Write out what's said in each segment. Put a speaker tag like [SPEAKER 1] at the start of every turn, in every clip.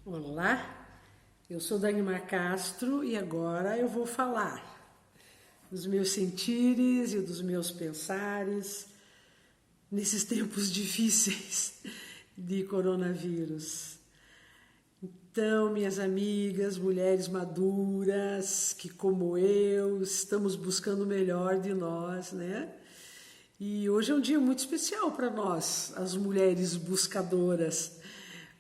[SPEAKER 1] Olá, eu sou Dagmar Castro e agora eu vou falar dos meus sentires e dos meus pensares nesses tempos difíceis de coronavírus. Então, minhas amigas, mulheres maduras, que como eu, estamos buscando o melhor de nós, né? E hoje é um dia muito especial para nós, as mulheres buscadoras.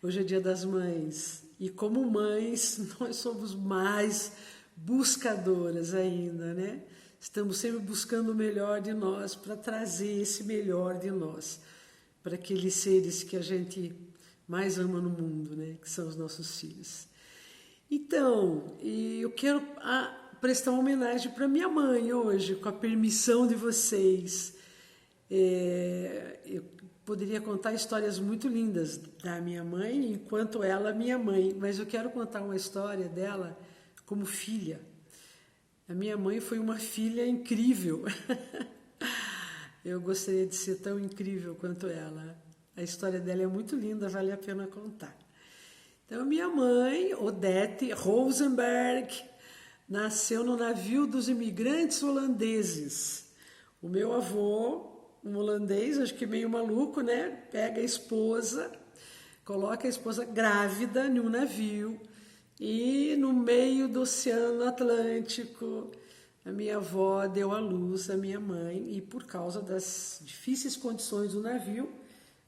[SPEAKER 1] Hoje é Dia das Mães. E como mães, nós somos mais buscadoras ainda, né? Estamos sempre buscando o melhor de nós para trazer esse melhor de nós para aqueles seres que a gente mais ama no mundo, né? Que são os nossos filhos. Então, eu quero prestar uma homenagem para minha mãe hoje, com a permissão de vocês. Eu poderia contar histórias muito lindas da minha mãe, enquanto ela é minha mãe, mas eu quero contar uma história dela como filha. A minha mãe foi uma filha incrível. Eu gostaria de ser tão incrível quanto ela. A história dela é muito linda, vale a pena contar. Então, minha mãe, Odete Rosenberg, nasceu no navio dos imigrantes holandeses. O meu avô, um holandês, acho que meio maluco, né? Pega a esposa, coloca a esposa grávida em um navio e no meio do Oceano Atlântico a minha avó deu à luz a minha mãe e por causa das difíceis condições do navio,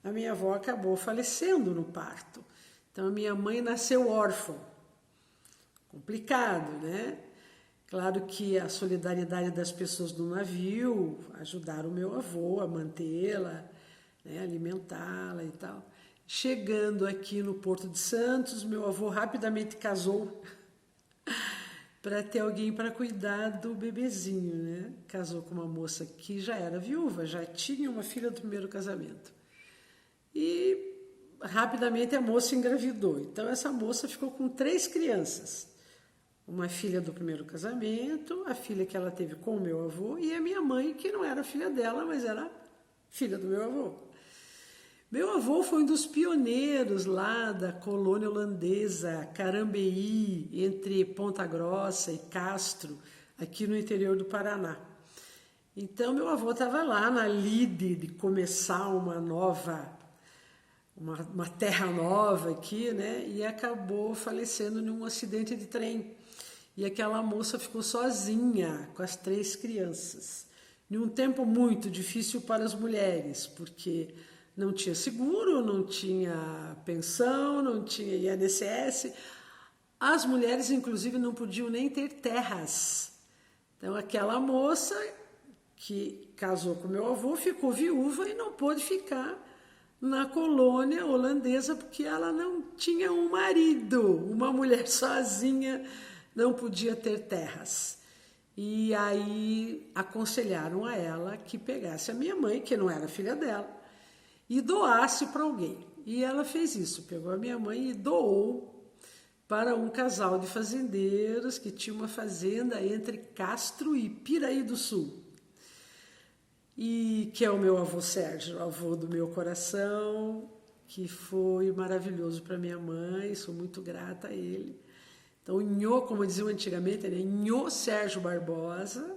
[SPEAKER 1] a minha avó acabou falecendo no parto. Então a minha mãe nasceu órfã. Complicado, né? Claro que a solidariedade das pessoas do navio ajudaram o meu avô a mantê-la, né, alimentá-la e tal. Chegando aqui no Porto de Santos, meu avô rapidamente casou para ter alguém para cuidar do bebezinho, né? Casou com uma moça que já era viúva, já tinha uma filha do primeiro casamento. E rapidamente a moça engravidou. Então essa moça ficou com 3 crianças. Uma filha do primeiro casamento, a filha que ela teve com o meu avô e a minha mãe, que não era filha dela, mas era filha do meu avô. Meu avô foi um dos pioneiros lá da colônia holandesa Carambeí, entre Ponta Grossa e Castro, aqui no interior do Paraná. Então, meu avô estava lá na lide de começar uma terra nova aqui, né? E acabou falecendo num acidente de trem. E aquela moça ficou sozinha com as 3 crianças. Em um tempo muito difícil para as mulheres, porque não tinha seguro, não tinha pensão, não tinha INSS. As mulheres, inclusive, não podiam nem ter terras. Então, aquela moça que casou com meu avô ficou viúva e não pôde ficar na colônia holandesa porque ela não tinha um marido. Uma mulher sozinha não podia ter terras. E aí aconselharam a ela que pegasse a minha mãe, que não era filha dela, e doasse para alguém. E ela fez isso, pegou a minha mãe e doou para um casal de fazendeiros que tinha uma fazenda entre Castro e Piraí do Sul. E que é o meu avô Sérgio, avô do meu coração, que foi maravilhoso para minha mãe, sou muito grata a ele. Então, Nhô, como diziam antigamente, né? Nhô Sérgio Barbosa,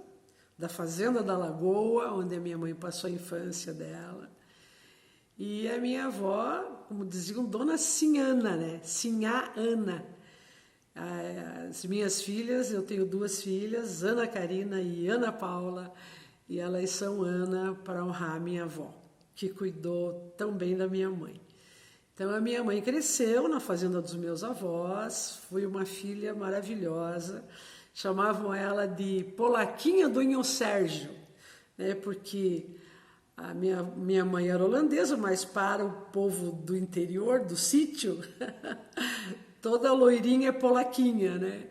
[SPEAKER 1] da Fazenda da Lagoa, onde a minha mãe passou a infância dela. E a minha avó, como diziam, Dona Sinhana, né? Sinhá Ana. As minhas filhas, eu tenho 2 filhas, Ana Karina e Ana Paula, e elas são Ana para honrar a minha avó, que cuidou tão bem da minha mãe. Então, a minha mãe cresceu na fazenda dos meus avós, foi uma filha maravilhosa, chamavam ela de Polaquinha do Nhô Sérgio, né? Porque a minha mãe era holandesa, mas para o povo do interior, do sítio, toda loirinha é polaquinha, né?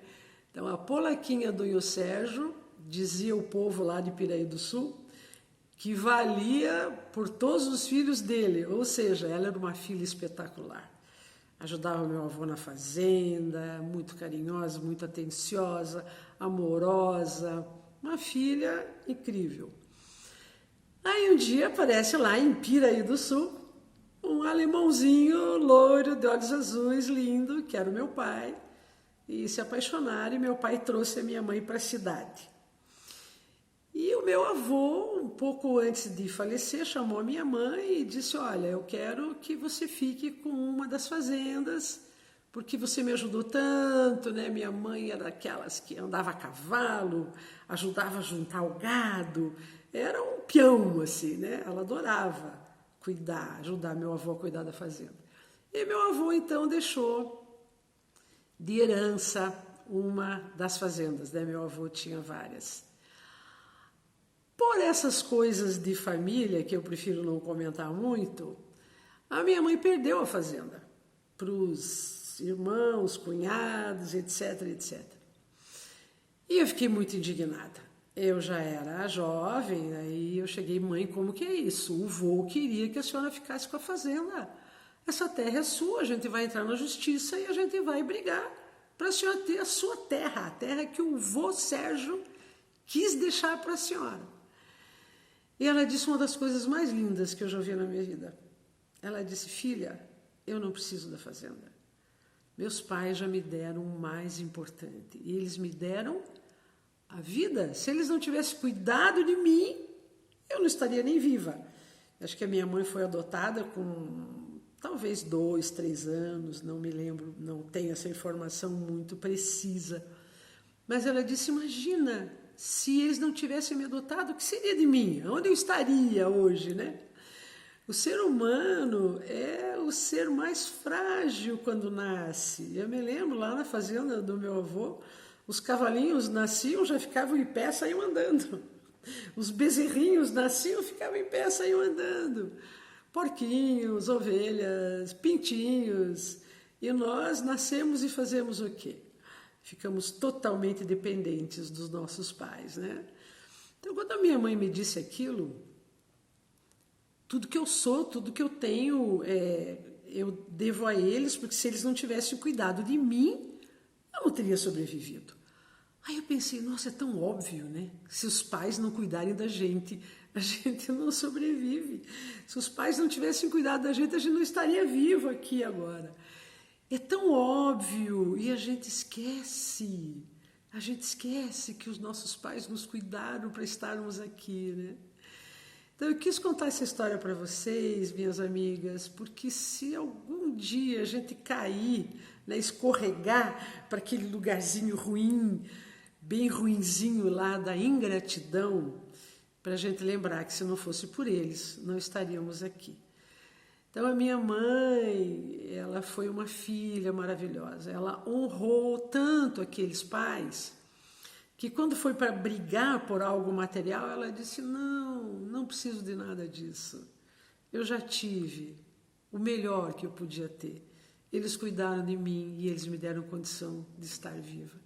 [SPEAKER 1] Então, a Polaquinha do Nhô Sérgio, dizia o povo lá de Piraí do Sul, que valia por todos os filhos dele, ou seja, ela era uma filha espetacular. Ajudava meu avô na fazenda, muito carinhosa, muito atenciosa, amorosa, uma filha incrível. Aí um dia aparece lá em Piraí do Sul um alemãozinho loiro, de olhos azuis, lindo, que era o meu pai, e se apaixonaram, e meu pai trouxe a minha mãe para a cidade. E o meu avô, um pouco antes de falecer, chamou a minha mãe e disse, olha, eu quero que você fique com uma das fazendas, porque você me ajudou tanto, né? Minha mãe era daquelas que andava a cavalo, ajudava a juntar o gado, era um peão, assim, né? Ela adorava cuidar, ajudar meu avô a cuidar da fazenda. E meu avô, então, deixou de herança uma das fazendas, né? Meu avô tinha várias. Por essas coisas de família, que eu prefiro não comentar muito, a minha mãe perdeu a fazenda para os irmãos, cunhados, etc, etc. E eu fiquei muito indignada. Eu já era jovem, aí eu cheguei, mãe, como que é isso? O vô queria que a senhora ficasse com a fazenda. Essa terra é sua, a gente vai entrar na justiça e a gente vai brigar para a senhora ter a sua terra, a terra que o vô Sérgio quis deixar para a senhora. E ela disse uma das coisas mais lindas que eu já ouvi na minha vida. Ela disse, filha, eu não preciso da fazenda. Meus pais já me deram o mais importante. E eles me deram a vida. Se eles não tivessem cuidado de mim, eu não estaria nem viva. Acho que a minha mãe foi adotada com talvez 2, 3 anos, não me lembro, não tenho essa informação muito precisa. Mas ela disse, imagina, se eles não tivessem me adotado, o que seria de mim? Onde eu estaria hoje, né? O ser humano é o ser mais frágil quando nasce. Eu me lembro lá na fazenda do meu avô, os cavalinhos nasciam, já ficavam em pé, saíam andando. Os bezerrinhos nasciam, ficavam em pé, saíam andando. Porquinhos, ovelhas, pintinhos. E nós nascemos e fazemos o quê? Ficamos totalmente dependentes dos nossos pais, né? Então, quando a minha mãe me disse aquilo, tudo que eu sou, tudo que eu tenho, eu devo a eles, porque se eles não tivessem cuidado de mim, eu não teria sobrevivido. Aí eu pensei, nossa, é tão óbvio, né? Se os pais não cuidarem da gente, a gente não sobrevive. Se os pais não tivessem cuidado da gente não estaria vivo aqui agora. É tão óbvio e a gente esquece. A gente esquece que os nossos pais nos cuidaram para estarmos aqui, né? Então, eu quis contar essa história para vocês, minhas amigas, porque se algum dia a gente cair, né, escorregar para aquele lugarzinho ruim, bem ruinzinho lá da ingratidão, para a gente lembrar que se não fosse por eles, não estaríamos aqui. Então, a minha mãe, ela foi uma filha maravilhosa. Ela honrou tanto aqueles pais que quando foi para brigar por algo material, ela disse, não preciso de nada disso. Eu já tive o melhor que eu podia ter. Eles cuidaram de mim e eles me deram condição de estar viva.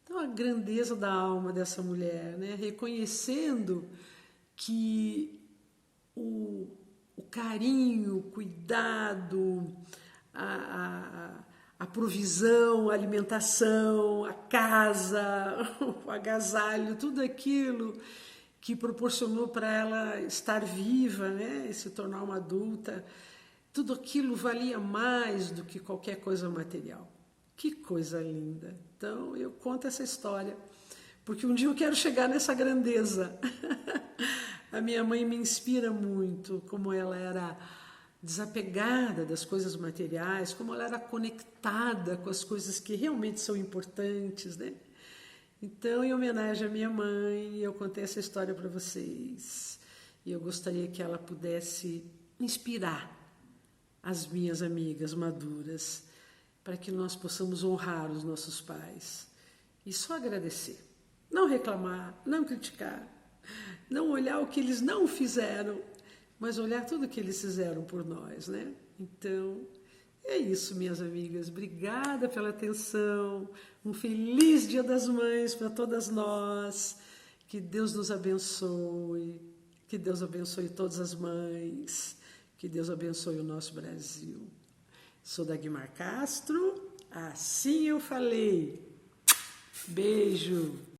[SPEAKER 1] Então, a grandeza da alma dessa mulher, né? Reconhecendo que o carinho, o cuidado, a provisão, a alimentação, a casa, o agasalho, tudo aquilo que proporcionou para ela estar viva, né, e se tornar uma adulta, tudo aquilo valia mais do que qualquer coisa material. Que coisa linda! Então, eu conto essa história, porque um dia eu quero chegar nessa grandeza. A minha mãe me inspira muito, como ela era desapegada das coisas materiais, como ela era conectada com as coisas que realmente são importantes, né? Então, em homenagem à minha mãe, eu contei essa história para vocês. E eu gostaria que ela pudesse inspirar as minhas amigas maduras, para que nós possamos honrar os nossos pais e só agradecer. Não reclamar, não criticar, não olhar o que eles não fizeram, mas olhar tudo o que eles fizeram por nós, né? Então, é isso, minhas amigas. Obrigada pela atenção. Um feliz Dia das Mães para todas nós. Que Deus nos abençoe. Que Deus abençoe todas as mães. Que Deus abençoe o nosso Brasil. Sou Dagmar Castro. Assim eu falei. Beijo.